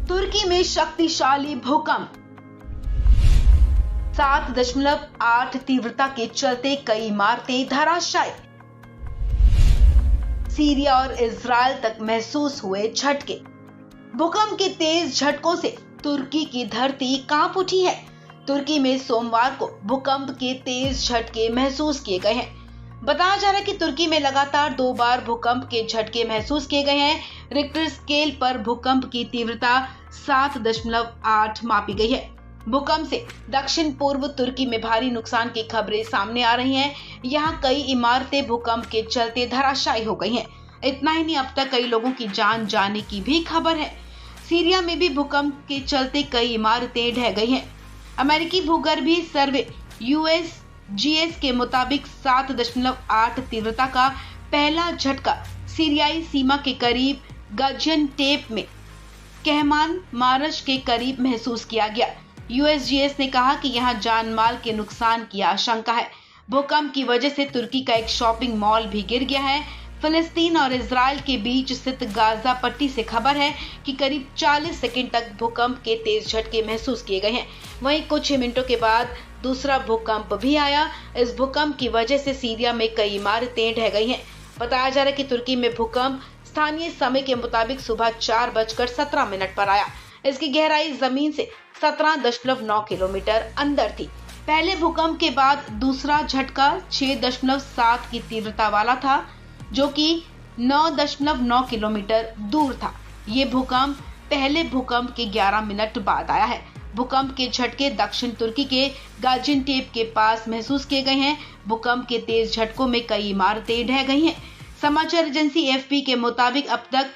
तुर्की में शक्तिशाली भूकंप। 7.8 तीव्रता के चलते कई इमारतें धराशायी। सीरिया और इजराइल तक महसूस हुए झटके। भूकंप के तेज झटकों से तुर्की की धरती कांप उठी है। तुर्की में सोमवार को भूकंप के तेज झटके महसूस किए गए हैं। बताया जा रहा है कि तुर्की में लगातार 2 बार भूकंप के झटके महसूस किए गए हैं। रिक्टर स्केल पर भूकंप की तीव्रता 7.8 मापी गई है। भूकंप से दक्षिण पूर्व तुर्की में भारी नुकसान की खबरें सामने आ रही हैं। यहां कई इमारतें भूकंप के चलते धराशायी हो गई हैं। इतना ही नहीं, अब तक कई लोगों की जान जाने की भी खबर है। सीरिया में भी भूकंप के चलते कई इमारतें ढह गई हैं। अमेरिकी भूगर्भीय सर्वे USGS के मुताबिक 7.8 तीव्रता का पहला झटका सीरियाई सीमा के करीब गाजियान्टेप में कहमान मारश के करीब महसूस किया गया। USGS ने कहा कि यहां जान माल के नुकसान की आशंका है। भूकंप की वजह से तुर्की का एक शॉपिंग मॉल भी गिर गया है। फिलिस्तीन और इजराइल के बीच स्थित गाजा पट्टी से खबर है कि करीब 40 सेकंड तक भूकंप के तेज झटके महसूस किए गए हैं। वहीं कुछ ही मिनटों के बाद दूसरा भूकंप भी आया। इस भूकंप की वजह से सीरिया में कई इमारतें ढह गई हैं। बताया जा रहा है कि तुर्की में भूकंप स्थानीय समय के मुताबिक सुबह 4:17 पर आया। इसकी गहराई जमीन से 17.9 किलोमीटर अंदर थी। पहले भूकंप के बाद दूसरा झटका 6.7 की तीव्रता वाला था, जो कि 9.9 किलोमीटर दूर था। ये भूकंप पहले भूकंप के 11 मिनट बाद आया है। भूकंप के झटके दक्षिण तुर्की के गाजियान्टेप के पास महसूस किए गए हैं। भूकंप के तेज झटकों में कई इमारतें ढह गई हैं। समाचार एजेंसी AFP के मुताबिक अब तक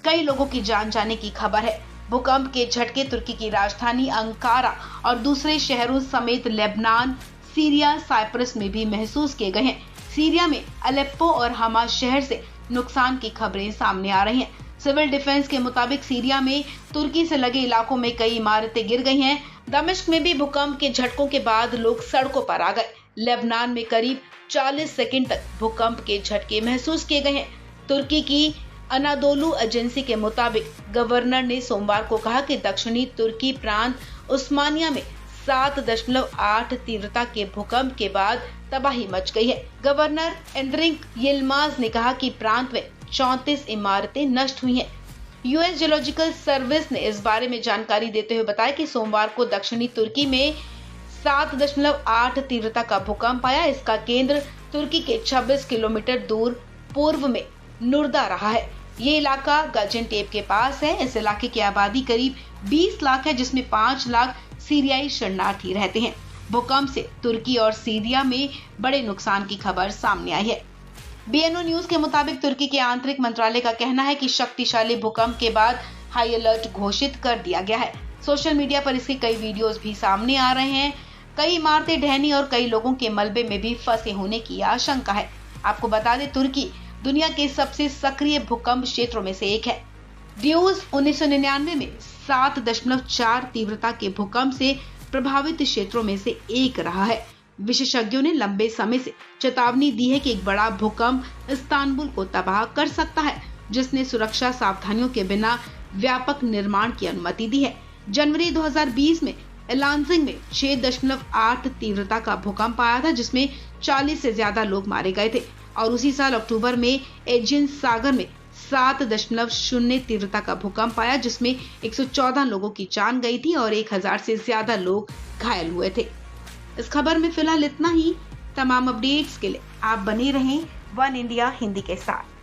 कई लोगों की जान जाने की खबर है। भूकंप के झटके तुर्की की राजधानी अंकारा और दूसरे शहरों समेत लेबनान, सीरिया, साइप्रस में भी महसूस किए गए हैं। सीरिया में अलेप्पो और हमा शहर से नुकसान की खबरें सामने आ रही हैं। सिविल डिफेंस के मुताबिक सीरिया में तुर्की से लगे इलाकों में कई इमारतें गिर गई हैं। दमिश्क में भी भूकंप के झटकों के बाद लोग सड़कों पर आ गए। लेबनान में करीब 40 सेकंड तक भूकंप के झटके महसूस किए गए हैं। तुर्की की अनादोलू एजेंसी के मुताबिक गवर्नर ने सोमवार को कहा कि दक्षिणी तुर्की प्रांत उस्मानिया में 7.8 तीव्रता के भूकंप के बाद तबाही मच गई है। गवर्नर एंड्रिक यिल्माज ने कहा कि प्रांत में 34 इमारतें नष्ट हुई हैं। US जियोलॉजिकल सर्विस ने इस बारे में जानकारी देते हुए बताया कि सोमवार को दक्षिणी तुर्की में 7.8 तीव्रता का भूकंप आया। इसका केंद्र तुर्की के 26 किलोमीटर दूर पूर्व में नुर्दा रहा है। ये इलाका गाजियान्टेप के पास है। इस इलाके की आबादी करीब 20 लाख है, जिसमें 5 लाख सीरियाई शरणार्थी रहते हैं। भूकंप से तुर्की और सीरिया में बड़े नुकसान की खबर सामने आई है। BNO न्यूज के मुताबिक तुर्की के आंतरिक मंत्रालय का कहना है कि शक्तिशाली भूकंप के बाद हाई अलर्ट घोषित कर दिया गया है। सोशल मीडिया पर इसके कई वीडियोस भी सामने आ रहे हैं। कई इमारतें ढहनी और कई लोगों के मलबे में भी फंसे होने की आशंका है। आपको बता दें, तुर्की दुनिया के सबसे सक्रिय भूकंप क्षेत्रों में से एक है। ड्यूज 1999 में 7.4 तीव्रता के भूकंप से प्रभावित क्षेत्रों में से एक रहा है। विशेषज्ञों ने लंबे समय से चेतावनी दी है कि एक बड़ा भूकंप इस्तांबुल को तबाह कर सकता है, जिसने सुरक्षा सावधानियों के बिना व्यापक निर्माण की अनुमति दी है। जनवरी 2020 में एलांजिंग में 6.8 तीव्रता का भूकंप आया था, जिसमें 40 से ज्यादा लोग मारे गए थे। और उसी साल अक्टूबर में एजियन सागर में 7.0 तीव्रता का भूकंप आया, जिसमें 114 लोगों की जान गई थी और 1000 से ज्यादा लोग घायल हुए थे। इस खबर में फिलहाल इतना ही। तमाम अपडेट्स के लिए आप बने रहें वन इंडिया हिंदी के साथ।